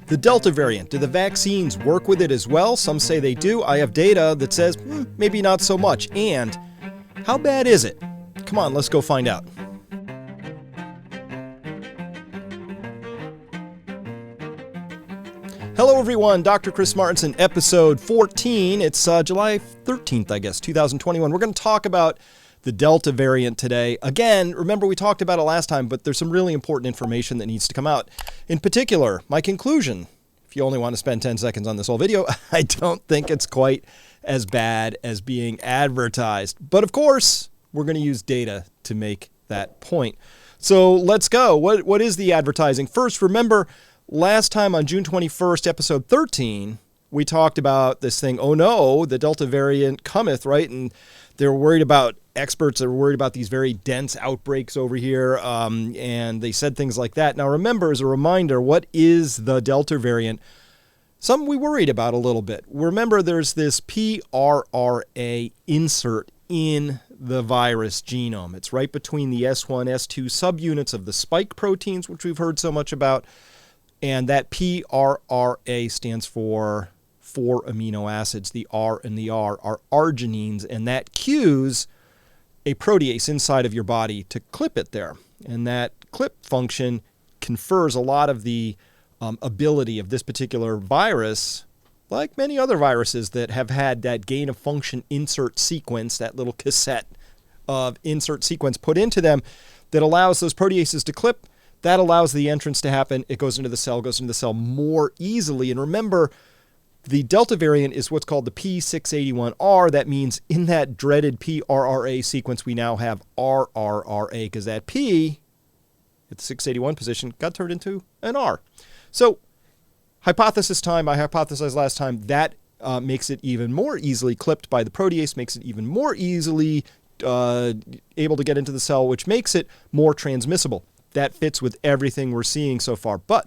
The Delta variant, do the vaccines work with it as well? Some say they do. I have data that says maybe not so much. And how bad is it? Come on, let's go find out. Hello everyone, Dr. Chris Martinson, episode 14. It's July 13th, I guess, 2021. We're going to talk about the Delta variant today. Again, remember we talked about it last time, but there's some really important information that needs to come out. In particular, my conclusion, if you only want to spend 10 seconds on this whole video, I don't think it's quite as bad as being advertised. But of course, we're going to use data to make that point. So let's go. What is the advertising? First, remember, last time on June 21st, episode 13, we talked about this thing, oh no, the Delta variant cometh, right? And they're worried about, experts are worried about these very dense outbreaks over here, and they said things like that. Now remember, as a reminder, what is the Delta variant? Something we worried about a little bit. Remember, there's this PRRA insert in the virus genome. It's right between the S1, S2 subunits of the spike proteins, which we've heard so much about. And that PRRA stands for 4 amino acids. The R and the R are arginines, and that cues a protease inside of your body to clip it there. And that clip function confers a lot of the ability of this particular virus, like many other viruses that have had that gain of function insert sequence, that little cassette of insert sequence put into them that allows those proteases to clip. That allows the entrance to happen. It goes into the cell more easily. And remember, the Delta variant is what's called the P681R. That means in that dreaded PRRA sequence, we now have RRRA because that P at the 681 position got turned into an R. So hypothesis time, I hypothesized last time, that makes it even more easily clipped by the protease, makes it even more easily able to get into the cell, which makes it more transmissible. That fits with everything we're seeing so far. But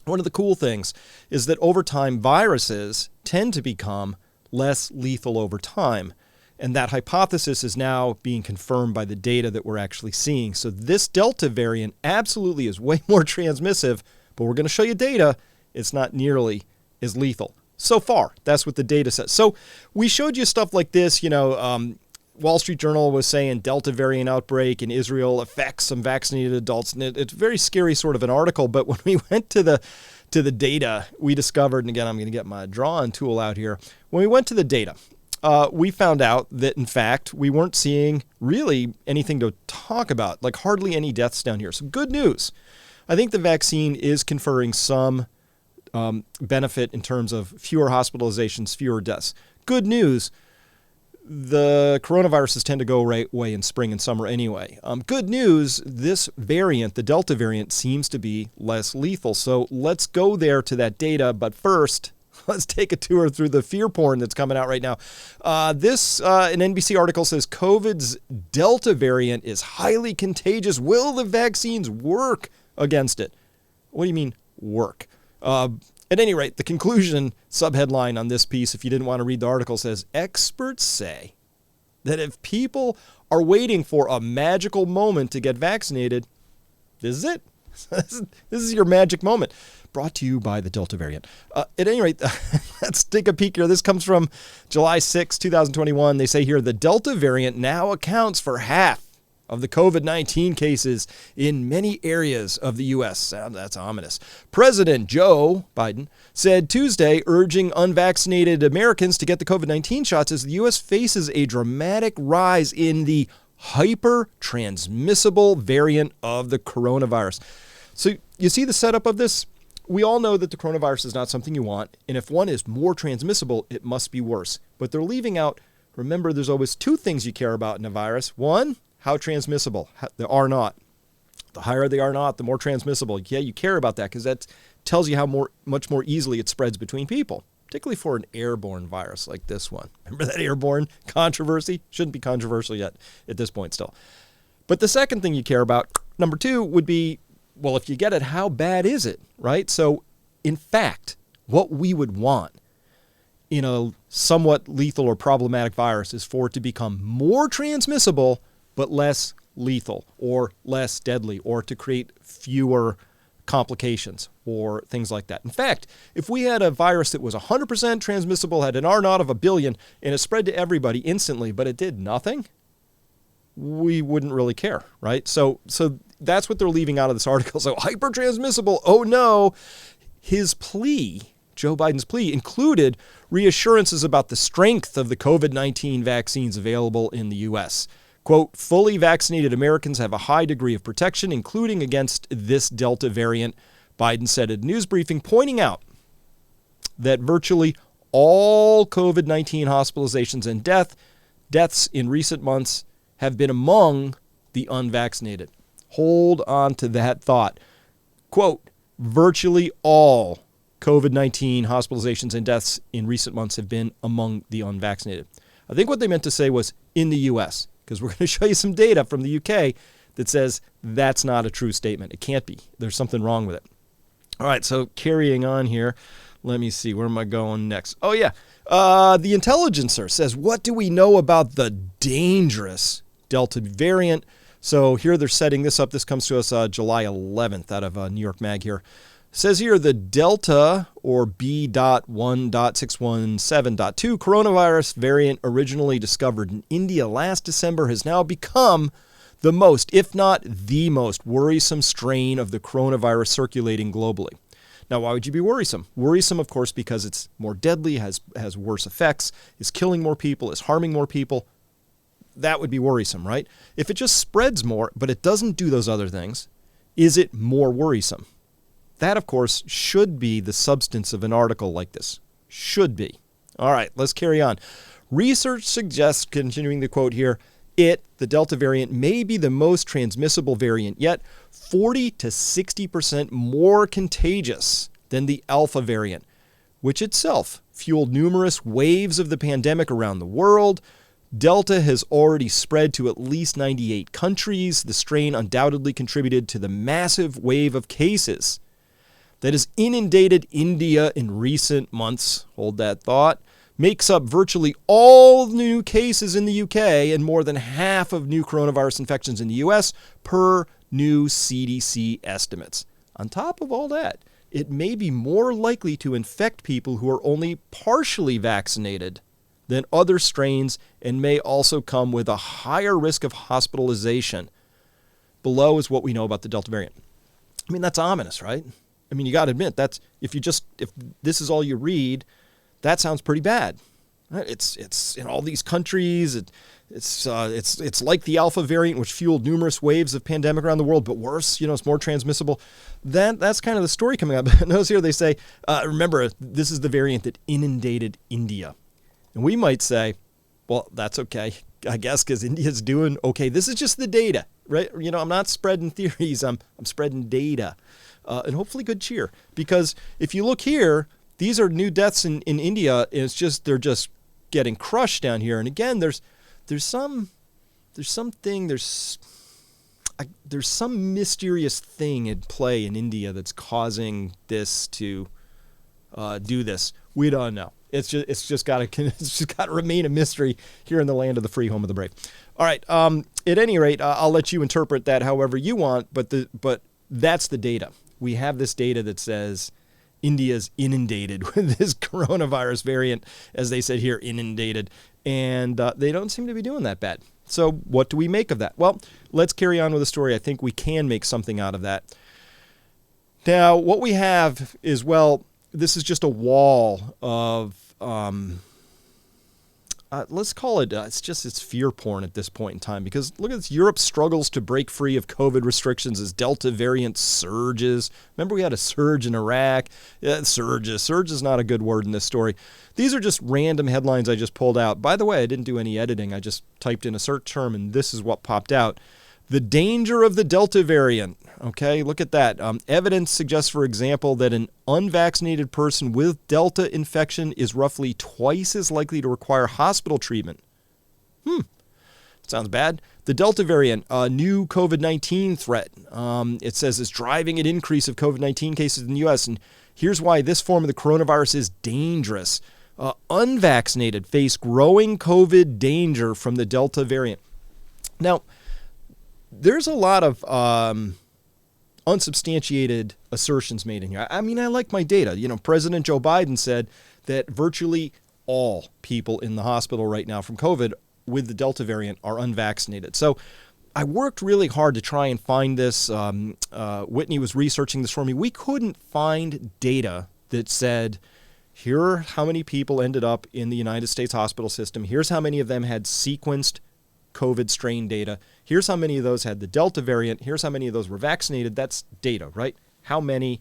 one of the cool things is that over time, viruses tend to become less lethal over time. And that hypothesis is now being confirmed by the data that we're actually seeing. So this Delta variant absolutely is way more transmissive, but we're going to show you data. It's not nearly as lethal. So far, that's what the data says. So we showed you stuff like this, Wall Street Journal was saying Delta variant outbreak in Israel affects some vaccinated adults. And it's a very scary sort of an article. But when we went to the data, we discovered, and again, I'm going to get my drawing tool out here. When we went to the data, we found out that, in fact, we weren't seeing really anything to talk about, like hardly any deaths down here. So good news. I think the vaccine is conferring some benefit in terms of fewer hospitalizations, fewer deaths. Good news. The coronaviruses tend to go right away in spring and summer anyway. Good news, this variant, the Delta variant, seems to be less lethal. So let's go there to that data. But first, let's take a tour through the fear porn that's coming out right now. An NBC article says COVID's Delta variant is highly contagious. Will the vaccines work against it? What do you mean work? At any rate, the conclusion subheadline on this piece, if you didn't want to read the article, says, experts say that if people are waiting for a magical moment to get vaccinated, this is it. This is your magic moment. Brought to you by the Delta variant. At any rate, let's take a peek here. This comes from July 6, 2021. They say here, the Delta variant now accounts for half of the COVID-19 cases in many areas of the U.S. That's ominous. President Joe Biden said Tuesday, urging unvaccinated Americans to get the COVID-19 shots as the U.S. faces a dramatic rise in the hyper-transmissible variant of the coronavirus. So you see the setup of this? We all know that the coronavirus is not something you want, and if one is more transmissible, it must be worse. But they're leaving out, remember, there's always two things you care about in a virus. One, how transmissible they are not. The higher they are not, the more transmissible. Yeah, you care about that because that tells you how much more easily it spreads between people, particularly for an airborne virus like this one. Remember that airborne controversy? Shouldn't be controversial yet at this point still. But the second thing you care about, number two, would be, well, if you get it, how bad is it, right? So, in fact, what we would want in a somewhat lethal or problematic virus is for it to become more transmissible but less lethal or less deadly, or to create fewer complications or things like that. In fact, if we had a virus that was 100% transmissible, had an R naught of 1 billion, and it spread to everybody instantly, but it did nothing, we wouldn't really care, right? So that's what they're leaving out of this article. So hypertransmissible, oh no. His plea, Joe Biden's plea, included reassurances about the strength of the COVID-19 vaccines available in the U.S. Quote, fully vaccinated Americans have a high degree of protection, including against this Delta variant, Biden said at a news briefing, pointing out that virtually all COVID-19 hospitalizations and deaths in recent months have been among the unvaccinated. Hold on to that thought. Quote, virtually all COVID-19 hospitalizations and deaths in recent months have been among the unvaccinated. I think what they meant to say was in the U.S., because we're going to show you some data from the UK that says that's not a true statement. It can't be. There's something wrong with it. All right, so carrying on here. Let me see. Where am I going next? Oh, yeah. The Intelligencer says, what do we know about the dangerous Delta variant? So here they're setting this up. This comes to us July 11th out of New York Mag here. Says here the Delta or B.1.617.2 coronavirus variant originally discovered in India last December has now become the most, if not the most, worrisome strain of the coronavirus circulating globally. Now, why would you be worrisome? Worrisome, of course, because it's more deadly, has worse effects, is killing more people, is harming more people. That would be worrisome, right? If it just spreads more, but it doesn't do those other things, is it more worrisome? That, of course, should be the substance of an article like this. Should be. All right, let's carry on. Research suggests, continuing the quote here, the Delta variant, may be the most transmissible variant yet, 40 to 60% more contagious than the Alpha variant, which itself fueled numerous waves of the pandemic around the world. Delta has already spread to at least 98 countries. The strain undoubtedly contributed to the massive wave of cases that has inundated India in recent months. Hold that thought. Makes up virtually all the new cases in the UK and more than half of new coronavirus infections in the US per new CDC estimates. On top of all that, it may be more likely to infect people who are only partially vaccinated than other strains and may also come with a higher risk of hospitalization. Below is what we know about the Delta variant. I mean, that's ominous, right? I mean, you got to admit, that's if this is all you read, that sounds pretty bad. It's in all these countries. It's like the Alpha variant, which fueled numerous waves of pandemic around the world, but worse. It's more transmissible. That's kind of the story coming up. Notice here they say, remember, this is the variant that inundated India, and we might say, well, that's okay, I guess, because India's doing okay. This is just the data, right? I'm not spreading theories. I'm spreading data, and hopefully good cheer. Because if you look here, these are new deaths in India. And they're just getting crushed down here. And again, there's some mysterious thing in play in India that's causing this to do this. We don't know. It's just got to remain a mystery here in the land of the free, home of the brave. All right. At any rate, I'll let you interpret that however you want. But that's the data. We have this data that says India's inundated with this coronavirus variant, as they said here, inundated, and they don't seem to be doing that bad. So what do we make of that? Well, let's carry on with the story. I think we can make something out of that. Now, what we have is, well, this is just a wall of, let's call it, it's fear porn at this point in time, because look at this. Europe struggles to break free of COVID restrictions as Delta variant surges. Remember, we had a surge in Iraq. Yeah, surges. Surge is not a good word in this story. These are just random headlines I just pulled out. By the way, I didn't do any editing. I just typed in a search term, and this is what popped out. The danger of the Delta variant. Okay, look at that. Evidence suggests, for example, that an unvaccinated person with Delta infection is roughly twice as likely to require hospital treatment. Sounds bad. The Delta variant, a new COVID-19 threat, it says is driving an increase of COVID-19 cases in the U.S. And here's why this form of the coronavirus is dangerous. Unvaccinated face growing COVID danger from the Delta variant. Now, there's a lot of unsubstantiated assertions made in here. I mean, I like my data. President Joe Biden said that virtually all people in the hospital right now from COVID with the Delta variant are unvaccinated. So I worked really hard to try and find this. Whitney was researching this for me. We couldn't find data that said, here are how many people ended up in the United States hospital system. Here's how many of them had sequenced COVID strain data. Here's how many of those had the Delta variant. Here's how many of those were vaccinated. That's data, right? How many?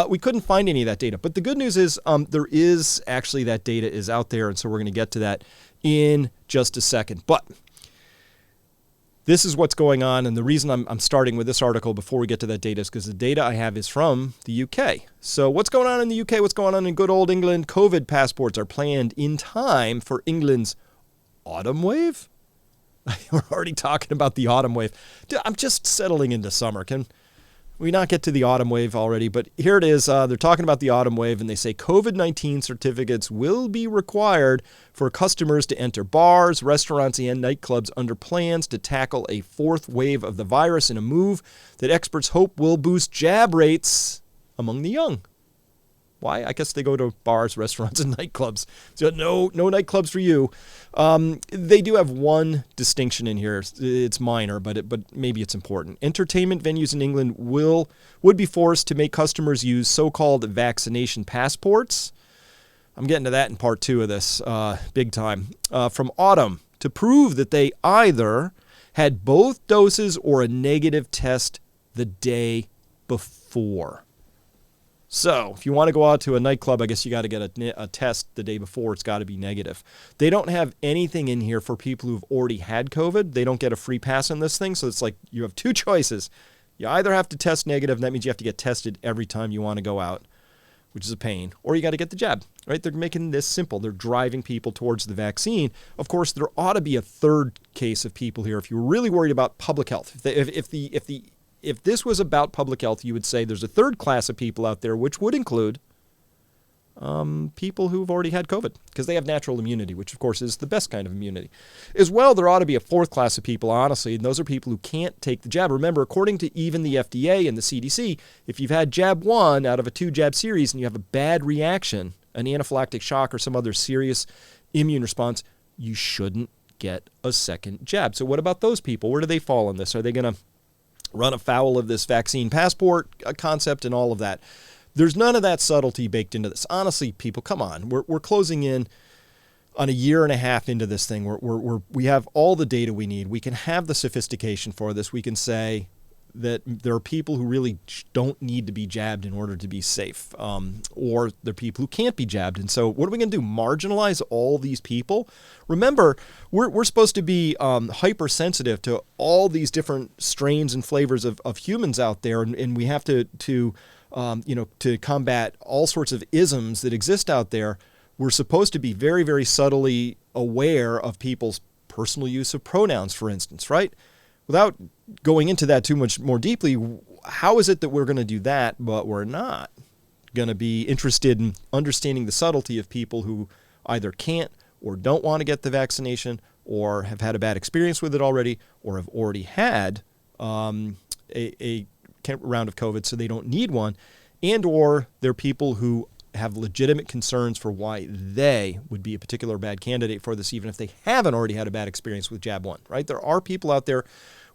We couldn't find any of that data. But the good news is there is actually that data is out there. And so we're going to get to that in just a second. But this is what's going on. And the reason I'm starting with this article before we get to that data is because the data I have is from the UK. So what's going on in the UK? What's going on in good old England? COVID passports are planned in time for England's autumn wave? We're already talking about the autumn wave. I'm just settling into summer. Can we not get to the autumn wave already? But here it is. They're talking about the autumn wave, and they say COVID-19 certificates will be required for customers to enter bars, restaurants, and nightclubs under plans to tackle a fourth wave of the virus in a move that experts hope will boost jab rates among the young. Why? I guess they go to bars, restaurants, and nightclubs. So no nightclubs for you. They do have one distinction in here. It's minor, but maybe it's important. Entertainment venues in England would be forced to make customers use so-called vaccination passports. I'm getting to that in part 2 of this, big time. From autumn to prove that they either had both doses or a negative test the day before. So if you want to go out to a nightclub, I guess you got to get a test the day before. It's got to be negative. They don't have anything in here for people who've already had COVID. They don't get a free pass on this thing. So it's like you have 2 choices. You either have to test negative, and that means you have to get tested every time you want to go out, which is a pain, or you got to get the jab, right? They're making this simple. They're driving people towards the vaccine. Of course, there ought to be a third case of people here. If you're really worried about public health, if this was about public health, you would say there's a third class of people out there, which would include people who've already had COVID, because they have natural immunity, which, of course, is the best kind of immunity. As well, there ought to be a fourth class of people, honestly, and those are people who can't take the jab. Remember, according to even the FDA and the CDC, if you've had jab 1 out of a 2-jab series and you have a bad reaction, an anaphylactic shock or some other serious immune response, you shouldn't get a second jab. So what about those people? Where do they fall in this? Are they going to run afoul of this vaccine passport concept and all of that? There's none of that subtlety baked into this. Honestly, people, come on. We're closing in on a year and a half into this thing. We have all the data we need. We can have the sophistication for this. We can say that there are people who really don't need to be jabbed in order to be safe, or there are people who can't be jabbed. And so what are we going to do? Marginalize all these people? Remember, we're supposed to be hypersensitive to all these different strains and flavors of humans out there, and we have to combat all sorts of isms that exist out there. We're supposed to be very, very subtly aware of people's personal use of pronouns, for instance, right? Without going into that too much more deeply, how is it that we're going to do that, but we're not going to be interested in understanding the subtlety of people who either can't or don't want to get the vaccination, or have had a bad experience with it already, or have already had a round of COVID, so they don't need one, and or they're people who have legitimate concerns for why they would be a particular bad candidate for this, even if they haven't already had a bad experience with jab 1, right? There are people out there.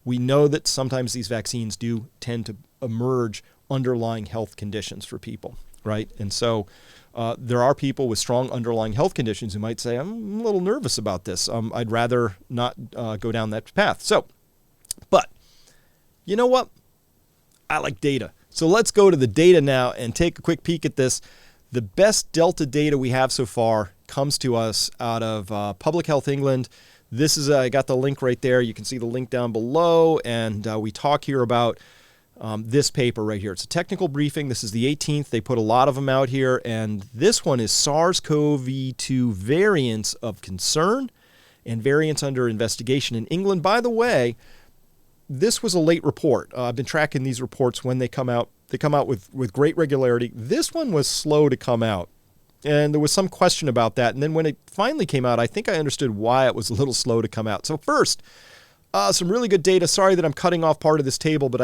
We know that sometimes these vaccines do tend to emerge underlying health conditions for people, right? And so there are people with strong underlying health conditions who might say, I'm a little nervous about this. I'd rather not go down that path. So, but you know what? I like data. So let's go to the data now and take a quick peek at this. The best Delta data we have so far comes to us out of Public Health England. This is, I got the link right there. You can see the link down below. And we talk here about this paper right here. It's a technical briefing. This is the 18th. They put a lot of them out here. And this one is SARS-CoV-2 variants of concern and variants under investigation in England. By the way, this was a late report. I've been tracking these reports when they come out. They come out with great regularity. This one was slow to come out. And there was some question about that. And then when it finally came out, I think I understood why it was a little slow to come out. So first, Some really good data. Sorry that I'm cutting off part of this table, but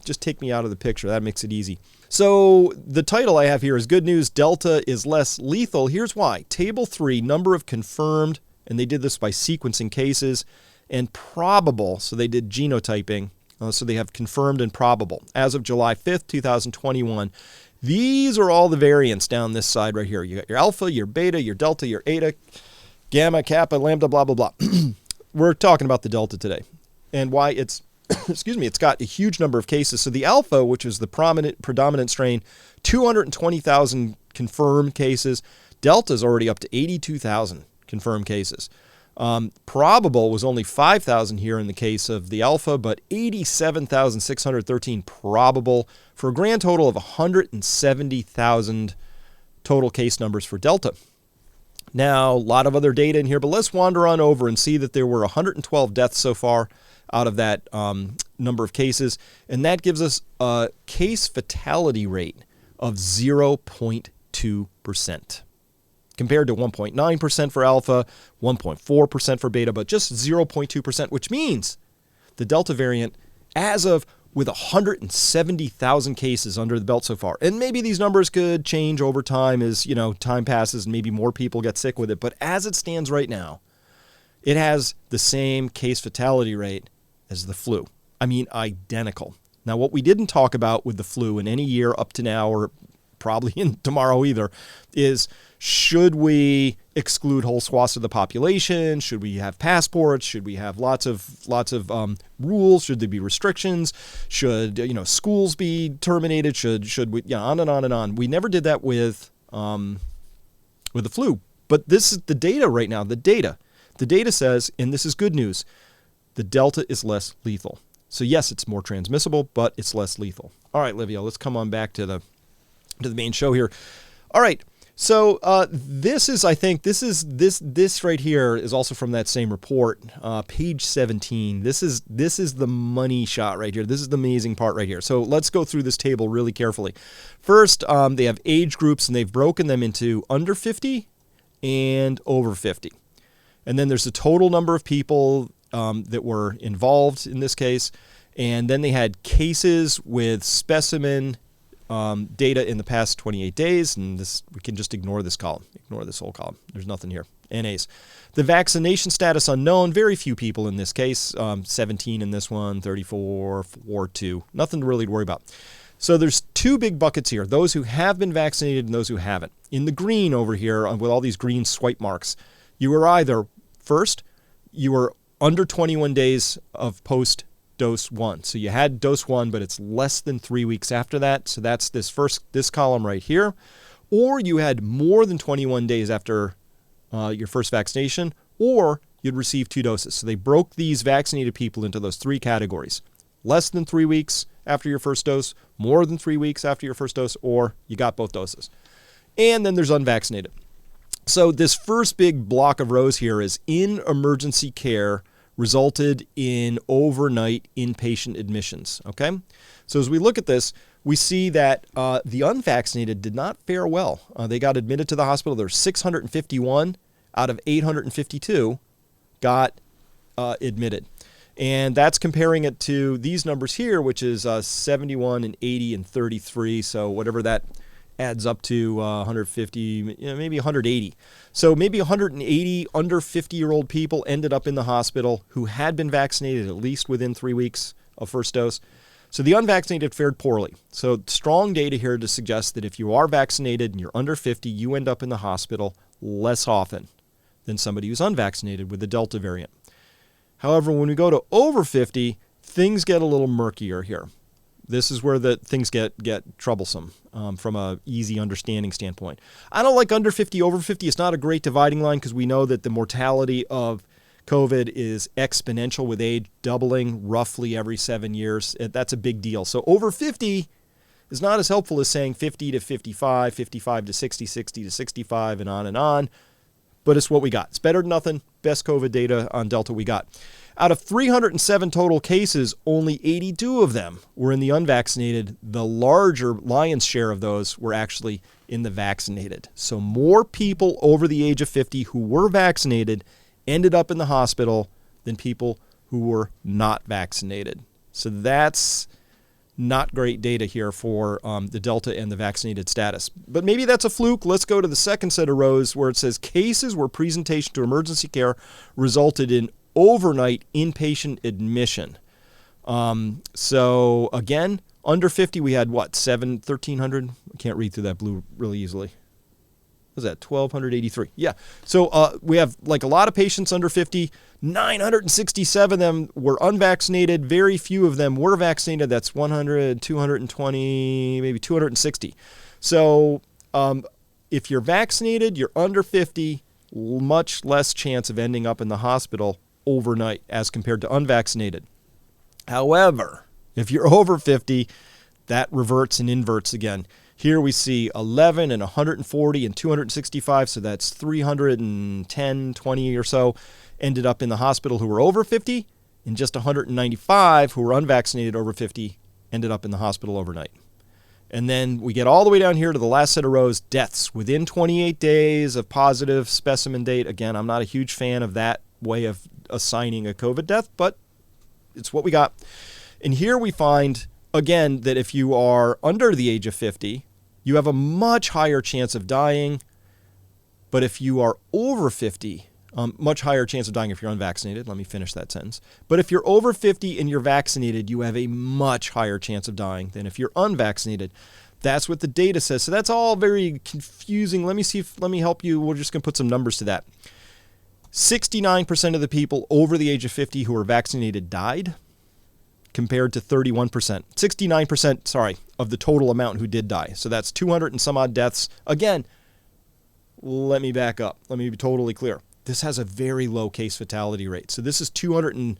just take me out of the picture. That makes it easy. So the title I have here is Good News, Delta is Less Lethal. Here's why. Table 3, number of confirmed, and they did this by sequencing cases, and probable, so they did genotyping, so they have confirmed and probable. As of July 5th, 2021, these are all the variants down this side right here. You got your alpha, your beta, your delta, your eta, gamma, kappa, lambda, blah, blah, blah. We're talking about the delta today and why it's, it's got a huge number of cases. So the alpha, which is the predominant strain, 220,000 confirmed cases. Delta is already up to 82,000 confirmed cases. Probable was only 5,000 here in the case of the alpha, but 87,613 probable for a grand total of 170,000 total case numbers for delta. Now, a lot of other data in here, but let's wander on over and see that there were 112 deaths so far out of that number of cases, and that gives us a case fatality rate of 0.2%, compared to 1.9% for alpha, 1.4% for beta, but just 0.2%, which means the Delta variant, as of with 170,000 cases under the belt so far. And maybe these numbers could change over time as, time passes and maybe more people get sick with it. But as it stands right now, it has the same case fatality rate as the flu. I mean, identical. Now, what we didn't talk about with the flu in any year up to now, or probably in tomorrow either, is should we exclude whole swaths of the population? Should we have passports? Should we have lots of rules? Should there be restrictions? Should schools be terminated? Should we on and on and on? We never did that with the flu, but this is the data right now. The data says, and this is good news, the Delta is less lethal. So yes, it's more transmissible, but it's less lethal. All right, Livia, let's come on back to the main show here. All right. So this right here is also from that same report, page 17. This is the money shot right here. This is the amazing part right here. So let's go through this table really carefully. First, they have age groups, and they've broken them into under 50 and over 50. And then there's the total number of people that were involved in this case. And then they had cases with specimen data in the past 28 days, and this we can just ignore this column. Ignore this whole column. There's nothing here. NAs. The vaccination status unknown. Very few people in this case. 17 in this one, 34, 4-2. Nothing really to worry about. So there's two big buckets here. Those who have been vaccinated and those who haven't. In the green over here, with all these green swipe marks, you were either, first, you were under 21 days of post-dose 1. So you had dose 1, but it's less than 3 weeks after that. So that's this column right here. Or you had more than 21 days after your first vaccination, or you'd received 2 doses. So they broke these vaccinated people into those 3 categories. Less than 3 weeks after your first dose, more than 3 weeks after your first dose, or you got both doses. And then there's unvaccinated. So this first big block of rows here is in emergency care resulted in overnight inpatient admissions, okay? So as we look at this, we see that the unvaccinated did not fare well. They got admitted to the hospital. There's 651 out of 852 got admitted. And that's comparing it to these numbers here, which is 71 and 80 and 33. So whatever that adds up to 150, maybe 180. So maybe 180 under 50-year-old people ended up in the hospital who had been vaccinated at least within 3 weeks of first dose. So the unvaccinated fared poorly. So strong data here to suggest that if you are vaccinated and you're under 50, you end up in the hospital less often than somebody who's unvaccinated with the Delta variant. However, when we go to over 50, things get a little murkier here. This is where things get troublesome from a easy understanding standpoint. I don't like under 50, over 50. It's not a great dividing line because we know that the mortality of COVID is exponential with age, doubling roughly every 7 years. That's a big deal. So over 50 is not as helpful as saying 50 to 55, 55 to 60, 60 to 65, and on, but it's what we got. It's better than nothing. Best COVID data on Delta we got. Out of 307 total cases, only 82 of them were in the unvaccinated. The larger lion's share of those were actually in the vaccinated. So more people over the age of 50 who were vaccinated ended up in the hospital than people who were not vaccinated. So that's not great data here for the Delta and the vaccinated status. But maybe that's a fluke. Let's go to the second set of rows where it says cases where presentation to emergency care resulted in overnight inpatient admission. So again, under 50, we had what, 1,300? I can't read through that blue really easily. What was that, 1,283? Yeah. So we have like a lot of patients under 50. 967 of them were unvaccinated. Very few of them were vaccinated. That's 100, 220, maybe 260. So if you're vaccinated, you're under 50, much less chance of ending up in the hospital overnight as compared to unvaccinated. However, if you're over 50, that reverts and inverts again. Here we see 11 and 140 and 265, so that's 310, 20 or so ended up in the hospital who were over 50, and just 195 who were unvaccinated over 50 ended up in the hospital overnight. And then we get all the way down here to the last set of rows, deaths within 28 days of positive specimen date. Again, I'm not a huge fan of that way of assigning a COVID death, but it's what we got. And here we find, again, that if you are under the age of 50, you have a much higher chance of dying. But if you are over 50, much higher chance of dying if you're unvaccinated. Let me finish that sentence. But if you're over 50 and you're vaccinated, you have a much higher chance of dying than if you're unvaccinated. That's what the data says. So that's all very confusing. Let me help you. We're just going to put some numbers to that. 69% of the people over the age of 50 who were vaccinated died, compared to 31%. 69%, of the total amount who did die. So that's 200 and some odd deaths. Again, let me back up. Let me be totally clear. This has a very low case fatality rate. So this is 200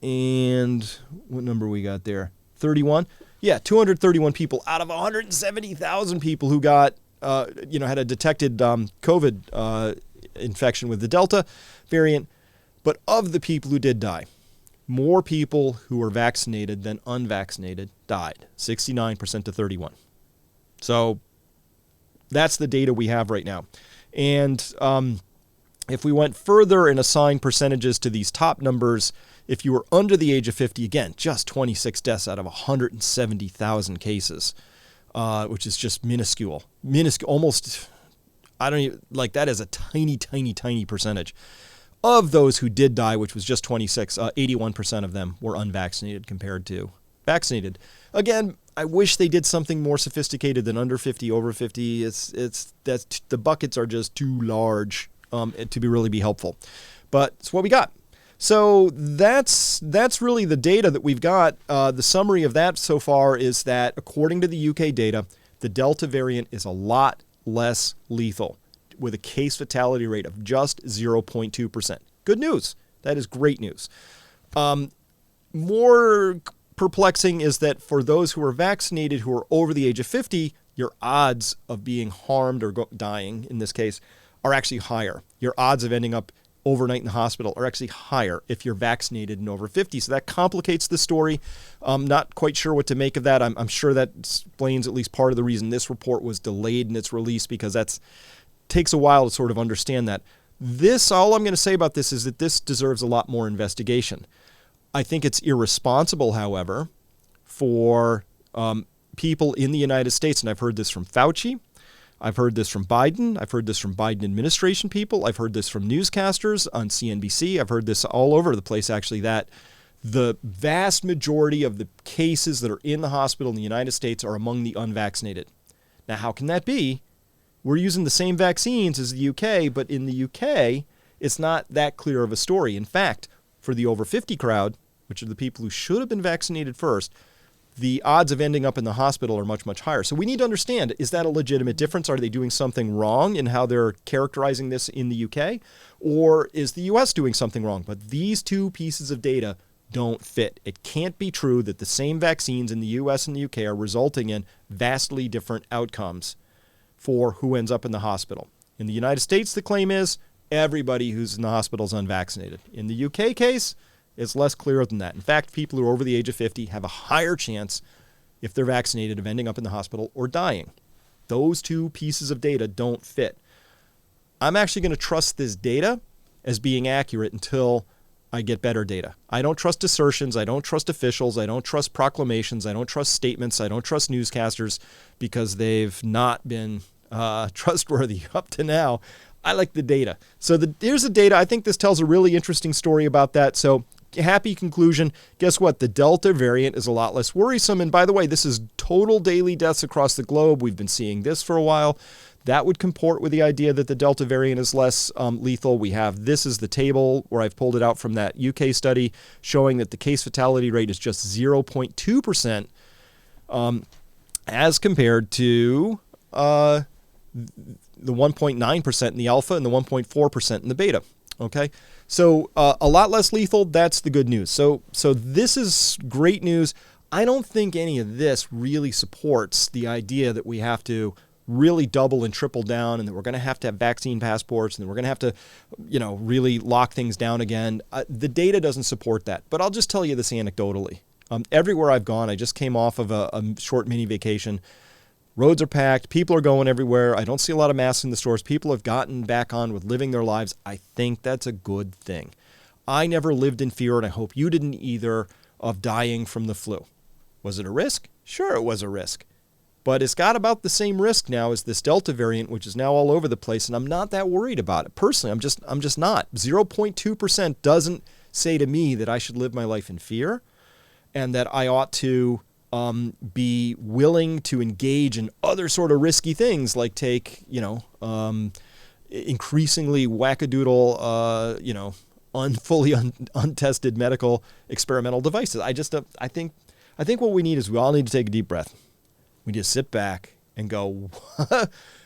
and what number we got there? 31? Yeah, 231 people out of 170,000 people who got, had a detected COVID infection with the Delta variant. But of the people who did die, more people who were vaccinated than unvaccinated died, 69% to 31. So that's the data we have right now. And if we went further and assigned percentages to these top numbers, if you were under the age of 50, again, just 26 deaths out of 170,000 cases, which is just minuscule, almost, that is a tiny, tiny, tiny percentage. Of those who did die, which was just 26, 81% of them were unvaccinated compared to vaccinated. Again, I wish they did something more sophisticated than under 50, over 50. The buckets are just too large to really be helpful. But it's what we got. So that's really the data that we've got. The summary of that so far is that according to the UK data, the Delta variant is a lot less lethal, with a case fatality rate of just 0.2%. Good news. That is great news. More perplexing is that for those who are vaccinated who are over the age of 50, your odds of being harmed or dying, in this case, are actually higher. Your odds of ending up overnight in the hospital are actually higher if you're vaccinated and over 50. So that complicates the story. I'm not quite sure what to make of that. I'm sure that explains at least part of the reason this report was delayed in its release, because takes a while to sort of understand that. All I'm going to say about this is that this deserves a lot more investigation. I think it's irresponsible, however, for people in the United States, and I've heard this from Fauci, I've heard this from Biden, I've heard this from Biden administration people, I've heard this from newscasters on CNBC, I've heard this all over the place, actually, that the vast majority of the cases that are in the hospital in the United States are among the unvaccinated. Now, how can that be? We're using the same vaccines as the UK, but in the UK, it's not that clear of a story. In fact, for the over 50 crowd, which are the people who should have been vaccinated first, the odds of ending up in the hospital are much, much higher. So we need to understand, is that a legitimate difference? Are they doing something wrong in how they're characterizing this in the UK? Or is the US doing something wrong? But these two pieces of data don't fit. It can't be true that the same vaccines in the US and the UK are resulting in vastly different outcomes for who ends up in the hospital. In the United States, the claim is everybody who's in the hospital is unvaccinated. In the UK case, it's less clear than that. In fact, people who are over the age of 50 have a higher chance, if they're vaccinated, of ending up in the hospital or dying. Those two pieces of data don't fit. I'm actually going to trust this data as being accurate until I get better data. I don't trust assertions. I don't trust officials. I don't trust proclamations. I don't trust statements. I don't trust newscasters because they've not been trustworthy up to now. I like the data. So here's the data. I think this tells a really interesting story about that. So happy conclusion. Guess what? The Delta variant is a lot less worrisome. And by the way, this is total daily deaths across the globe. We've been seeing this for a while. That would comport with the idea that the Delta variant is less lethal. This is the table where I've pulled it out from that UK study showing that the case fatality rate is just 0.2% as compared to the 1.9% in the alpha and the 1.4% in the beta. Okay, so a lot less lethal. That's the good news. So this is great news. I don't think any of this really supports the idea that we have to really double and triple down and that we're going to have vaccine passports and that we're going to have to, really lock things down again. The data doesn't support that. But I'll just tell you this anecdotally. Everywhere I've gone, I just came off of a short mini vacation. Roads are packed. People are going everywhere. I don't see a lot of masks in the stores. People have gotten back on with living their lives. I think that's a good thing. I never lived in fear, and I hope you didn't either, of dying from the flu. Was it a risk? Sure, it was a risk. But it's got about the same risk now as this Delta variant, which is now all over the place, and I'm not that worried about it. Personally, I'm just not. 0.2% doesn't say to me that I should live my life in fear and that I ought to be willing to engage in other sort of risky things like take, increasingly wackadoodle, fully untested medical experimental devices. I think what we need is we all need to take a deep breath. We just sit back and go,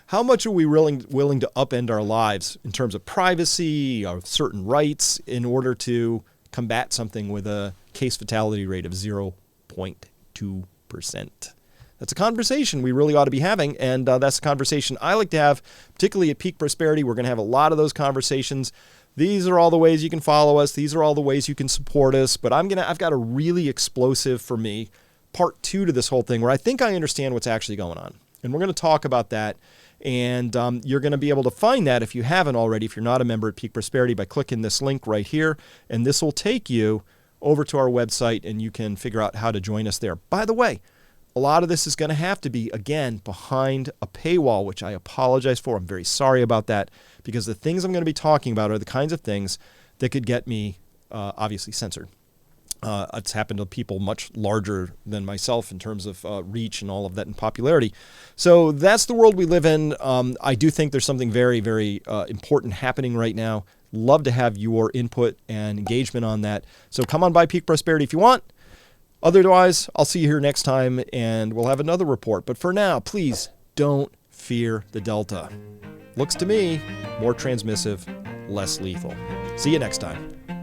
how much are we willing to upend our lives in terms of privacy or certain rights in order to combat something with a case fatality rate of 0.2%? That's a conversation we really ought to be having, and that's a conversation I like to have, particularly at Peak Prosperity. We're going to have a lot of those conversations. These are all the ways you can follow us. These are all the ways you can support us. But I've got a really explosive, for me, part 2 to this whole thing where I think I understand what's actually going on. And we're going to talk about that. And you're going to be able to find that if you haven't already, if you're not a member at Peak Prosperity, by clicking this link right here. And this will take you over to our website and you can figure out how to join us there. By the way, a lot of this is going to have to be, again, behind a paywall, which I apologize for. I'm very sorry about that because the things I'm going to be talking about are the kinds of things that could get me obviously censored. It's happened to people much larger than myself in terms of reach and all of that and popularity. So that's the world we live in. I do think there's something very, very important happening right now. Love to have your input and engagement on that. So come on by Peak Prosperity if you want. Otherwise, I'll see you here next time and we'll have another report. But for now, please don't fear the Delta. Looks to me more transmissive, less lethal. See you next time.